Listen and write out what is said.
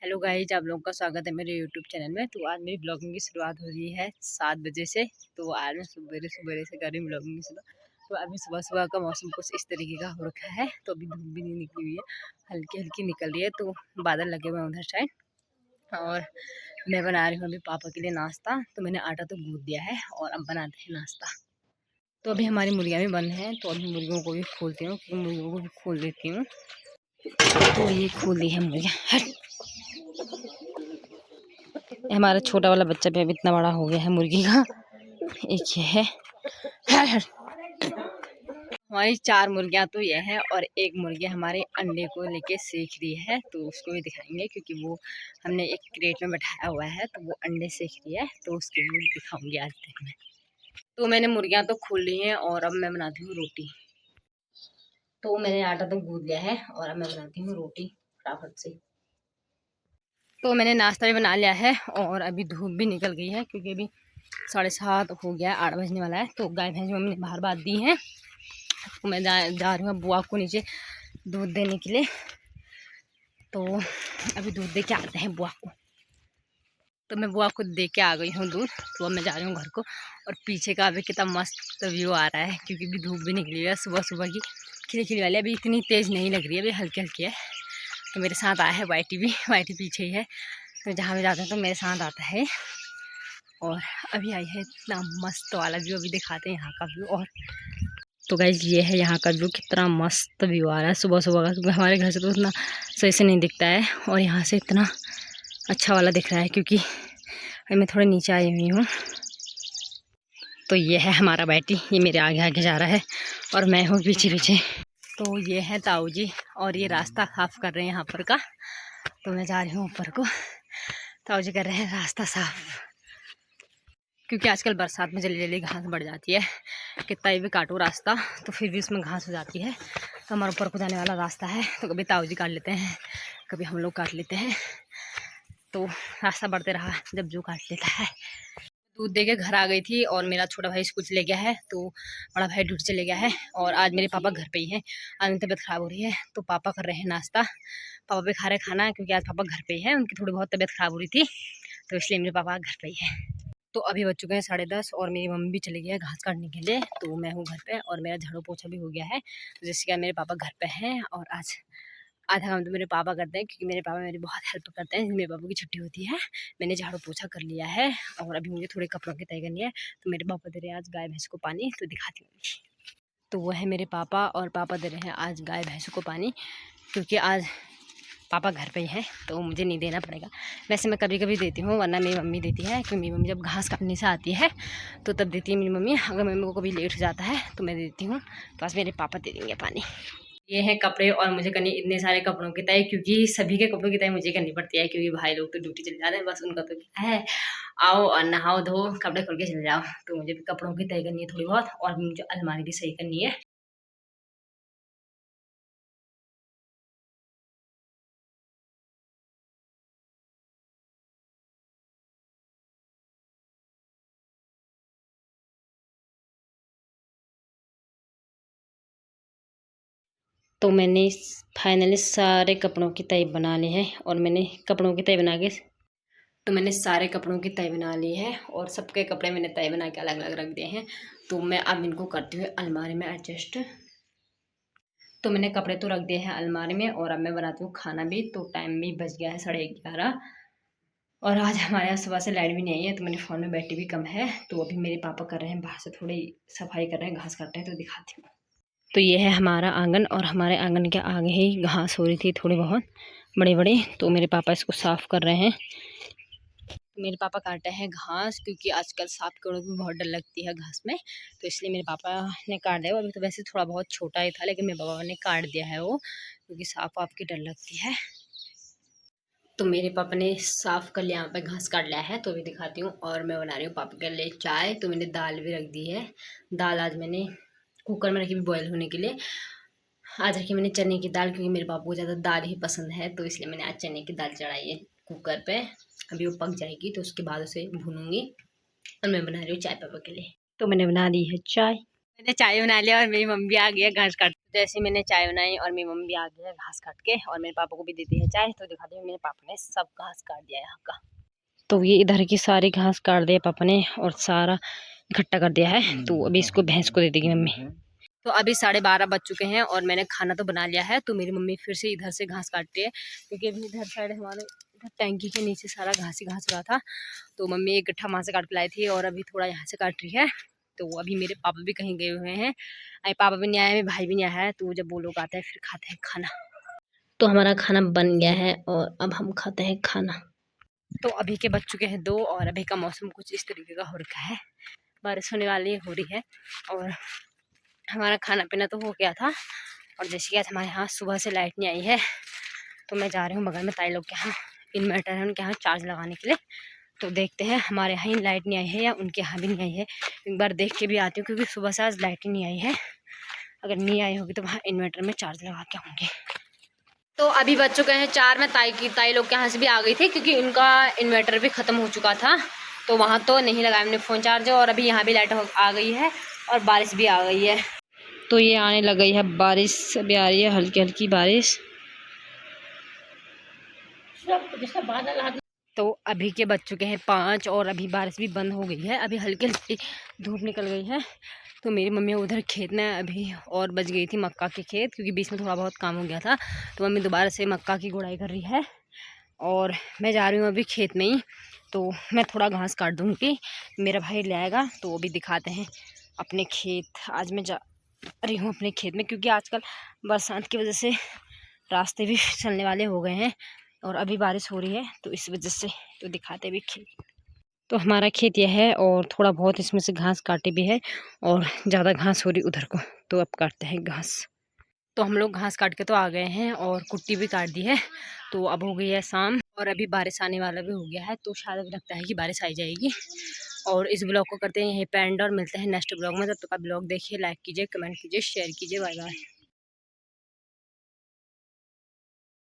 Hello guys, आप लोगों का स्वागत है मेरे यूट्यूब चैनल में। तो आज मेरी ब्लॉगिंग की शुरुआत हो रही है 7 बजे से। तो आज मैं सुबह से कर रही हूँ ब्लॉगिंग की शुरुआत। तो अभी सुबह सुबह का मौसम कुछ इस तरीके का हो रखा है। तो अभी धूप भी नहीं निकली हुई है, हल्की हल्की निकल रही है। तो बादल लगे हुए हैं उधर साइड। और मैं बना रही हूँ अभी पापा के लिए नाश्ता। तो मैंने आटा तो गूँथ दिया है और अब बनाते हैं नाश्ता। तो अभी हमारी मुर्गियाँ भी बंद हैं, तो अभी मुर्गियों को भी खोलती हूँ, क्योंकि मुर्गियों को भी खोल देती हूँ। तो ये खोल दी है मुर्गियाँ। हमारा छोटा वाला बच्चा भी अब इतना बड़ा हो गया है मुर्गी का। एक ये है। हमारी 4 मुर्गियाँ तो ये है, और एक मुर्गी हमारे अंडे को लेके सेक रही है। तो उसको भी दिखाएंगे, क्योंकि वो हमने एक क्रेट में बैठाया हुआ है। तो वो अंडे सेक रही है, तो उसको भी दिखाऊंगी आज तक मैं। तो मैंने मुर्गियाँ तो खोल ली हैं, और अब मैं बनाती हूँ रोटी। तो मैंने आटा तो गूँथ लिया है, और अब मैं बनाती हूँ रोटी फटाफट से। तो मैंने नाश्ता भी बना लिया है, और अभी धूप भी निकल गई है, क्योंकि अभी 7:30 हो गया है, 8 बजने वाला है। तो गाय भैंस मम्मी ने बाहर बांध दी हैं। तो मैं जा रही हूँ बुआ को नीचे दूध देने के लिए। तो अभी दूध दे के आते हैं बुआ को। तो मैं बुआ को दे के आ गई हूँ दूध। तो अब मैं जा रही हूँ घर को। और पीछे का अभी कितना मस्त व्यू आ रहा है, क्योंकि अभी धूप भी निकली है सुबह सुबह की। खिली खिली वाली अभी इतनी तेज़ नहीं लग रही है, अभी हल्की हल्की है। तो मेरे साथ आया है वाइटी भी, वाइटी पीछे ही है। तो जहाँ भी जाते हैं तो मेरे साथ आता है। और अभी आई है इतना मस्त वाला व्यू, अभी दिखाते हैं यहाँ का व्यू। और तो गाइस ये है यहाँ का व्यू, कितना मस्त व्यू आ रहा है सुबह सुबह का, क्योंकि हमारे घर से तो उतना सही से नहीं दिखता है, और यहाँ से इतना अच्छा वाला दिख रहा है, क्योंकि मैं थोड़े नीचे आई हुई हूँ। तो ये है हमारा बैटी, ये मेरे आगे आगे जा रहा है, और मैं हूँ पीछे पीछे। तो ये है ताऊ जी, और ये रास्ता साफ कर रहे हैं यहाँ पर का। तो मैं जा रही हूँ ऊपर को, ताऊ जी कर रहे हैं रास्ता साफ, क्योंकि आजकल बरसात में जल्दी जल्दी घास बढ़ जाती है। कितना भी काटो रास्ता तो फिर भी उसमें घास हो जाती है। तो हमारे ऊपर को जाने वाला रास्ता है, तो कभी ताऊ जी काट लेते हैं, कभी हम लोग काट लेते हैं। तो रास्ता बढ़ते रहा जब जो काट लेता है। दूध दे के घर आ गई थी, और मेरा छोटा भाई स्कूल चले गया है, तो बड़ा भाई ड्यूटी चले गया है। और आज मेरे पापा घर पे ही हैं। आज मेरी तबीयत ख़राब हो रही है, तो पापा कर रहे हैं नाश्ता। पापा भी खा रहे खाना, क्योंकि आज पापा घर पे ही हैं। उनकी थोड़ी बहुत तबीयत ख़राब हो रही थी, तो इसलिए मेरे पापा घर पे ही हैं। तो अभी बज चुके हैं 10:30, और मेरी मम्मी भी चली गई है घास काटने के लिए। तो मैं हूँ घर पे, और मेरा झाड़ू पोछा भी हो गया है। तो जिससे क्या मेरे पापा घर पे हैं, और आज आधा काम तो मेरे पापा करते हैं, क्योंकि मेरे पापा मेरी बहुत हेल्प करते हैं। मेरे पापा की छुट्टी होती है। मैंने झाड़ू पोछा कर लिया है, और अभी मुझे थोड़े कपड़ों की तय करनी है। तो मेरे पापा दे रहे हैं आज गाय भैंस को पानी, तो दिखाती हूँ। तो वो है मेरे पापा, और पापा दे रहे हैं आज गाय भैंस को पानी, क्योंकि आज पापा घर पे ही हैं, तो मुझे नहीं देना पड़ेगा। वैसे मैं कभी कभी देती हूँ, वरना मेरी मम्मी देती है, क्योंकि मेरी मम्मी जब घास काटने से आती है तो तब देती है मेरी मम्मी। अगर मम्मी को कभी लेट हो जाता है तो मैं देती हूँ, तो आज मेरे पापा दे देंगे पानी। ये हैं कपड़े, और मुझे करनी इतने सारे कपड़ों की तय, क्योंकि सभी के कपड़ों की तय मुझे करनी पड़ती है, क्योंकि भाई लोग तो ड्यूटी चले जाते हैं। बस उनका तो क्या है, आओ और नहाओ धो कपड़े खोल के चले जाओ। तो मुझे भी कपड़ों की तय करनी है थोड़ी बहुत, और मुझे अलमारी भी सही करनी है। तो मैंने फाइनली सारे कपड़ों की तय बना ली है, और मैंने कपड़ों की तय बना के तो मैंने सारे कपड़ों की तय बना ली है, और सबके कपड़े मैंने तय बना के अलग अलग रख दिए हैं। तो मैं अब इनको करती हूँ अलमारी में एडजस्ट। तो मैंने कपड़े तो रख दिए हैं अलमारी में, और अब मैं बनाती हूँ खाना भी। तो टाइम भी बज गया है 11:30, और आज हमारे यहाँ सुबह से लाइट भी नहीं आई है, तो मेरे फ़ोन में बैटरी भी कम है। तो अभी मेरे पापा कर रहे हैं बाहर से थोड़ी सफाई कर रहे हैं, घास काट रहे हैं, तो दिखाती हूँ। तो ये है हमारा आंगन, और हमारे आंगन के आगे ही घास हो रही थी थोड़ी बहुत बड़ी बड़ी। तो मेरे पापा इसको साफ़ कर रहे हैं। मेरे पापा काटे हैं घास, क्योंकि आजकल सांप कीड़ों की बहुत डर लगती है घास में। तो इसलिए मेरे पापा ने काट दिया। अभी तो वैसे थोड़ा बहुत छोटा ही था, लेकिन मेरे पापा ने काट दिया है वो, क्योंकि सांप वाप की डर लगती है। तो मेरे पापा ने साफ़ कर लिया, यहाँ पे घास काट लिया है। तो अभी दिखाती हूँ। और मैं बना रही हूँ पापा के लिए चाय। तो मैंने दाल भी रख दी है। दाल आज मैंने कुकर में रखी भी बॉयल होने के लिए। आज रखी मैंने चने की दाल, क्योंकि मेरे पापा को ज़्यादा दाल ही पसंद है, तो इसलिए मैंने आज चने की दाल चढ़ाई है कुकर पे। अभी वो पक जाएगी, तो उसके बाद उसे भूनूंगी। और मैं बना रही हूँ चाय पापा के लिए। तो मैंने बना दी है चाय। मैंने चाय बना लिया, और मेरी मम्मी आ गई है घास काट। जैसे मैंने चाय बनाई और मेरी मम्मी भी आ गई है घास काट के, और मेरे पापा को भी देती है चाय। तो दिखाती हूँ, मेरे पापा ने सब घास काट दिया है यहाँ का। तो ये इधर की सारी घास काट दिया पापा ने और सारा इकट्ठा कर दिया है। तो अभी इसको भैंस को दे देगी मम्मी। तो अभी 12:30 बज चुके हैं और मैंने खाना तो बना लिया है। तो मेरी मम्मी फिर से इधर से घास काटती है, क्योंकि अभी इधर साइड हमारे इधर टैंकी के नीचे सारा घास ही घास रहा था। तो मम्मी एक गट्ठा वहाँ से काट के लाई थी और अभी थोड़ा यहाँ से काट रही है। तो अभी मेरे पापा भी कहीं गए हुए हैं, अरे पापा भी नहीं आए, मेरे भाई भी नहीं आया है। तो जब वो लोग आते हैं फिर खाते हैं खाना। तो हमारा खाना बन गया है और अब हम खाते हैं खाना। तो अभी के बज चुके हैं 2 और अभी का मौसम कुछ इस तरीके का हो रखा है, बारिश होने वाली हो रही है। और हमारा खाना पीना तो हो गया था। और जैसे कि आज हमारे यहाँ सुबह से लाइट नहीं आई है, तो मैं जा रही हूँ बगल में ताई लोग के यहाँ, इन्वर्टर है उनके यहाँ चार्ज लगाने के लिए। तो देखते हैं हमारे यहाँ ही लाइट नहीं आई है या उनके यहाँ भी नहीं आई है। एक बार देख के भी आती हूँ, क्योंकि सुबह से आज लाइट ही नहीं आई है। अगर नहीं आई होगी तो वहाँ इन्वर्टर में चार्ज लगा के आऊँगी। तो अभी बज चुके हैं 4 में ताई लोग के यहाँ से भी आ गई थी, क्योंकि उनका इन्वर्टर भी ख़त्म हो चुका था। तो वहाँ तो नहीं लगाया हमने फ़ोन चार्ज, और अभी यहाँ भी लाइट आ गई है और बारिश भी आ गई है। तो ये आने लग गई है बारिश, अभी आ रही है हल्की हल्की बारिश। तो अभी के बज चुके हैं 5 और अभी बारिश भी बंद हो गई है। अभी हल्की हल्की धूप निकल गई है। तो मेरी मम्मी उधर खेत में अभी और बच गई थी मक्का के खेत, क्योंकि बीच में थोड़ा बहुत काम हो गया था। तो मम्मी दोबारा से मक्का की गुड़ाई कर रही है और मैं जा रही हूँ अभी खेत में ही। तो मैं थोड़ा घास काट दूँगी, मेरा भाई ले आएगा। तो वो भी दिखाते हैं अपने खेत। आज मैं जा रही हूँ अपने खेत में, क्योंकि आजकल बरसात की वजह से रास्ते भी चलने वाले हो गए हैं और अभी बारिश हो रही है, तो इस वजह से। तो दिखाते भी खेत। तो हमारा खेत यह है और थोड़ा बहुत इसमें से घास काटे भी है और ज़्यादा घास हो रही उधर को, तो अब काटते हैं घास। तो हम लोग घास काट के तो आ गए हैं और कुट्टी भी काट दी है। तो अब हो गई है शाम और अभी बारिश आने वाला भी हो गया है। तो शायद अभी लगता है कि बारिश आ जाएगी। और इस ब्लॉग को करते हैं यहीं पे एंड और मिलते हैं नेक्स्ट ब्लॉग में। तब तक का ब्लॉग देखिए, लाइक कीजिए, कमेंट कीजिए, शेयर कीजिए। Bye bye.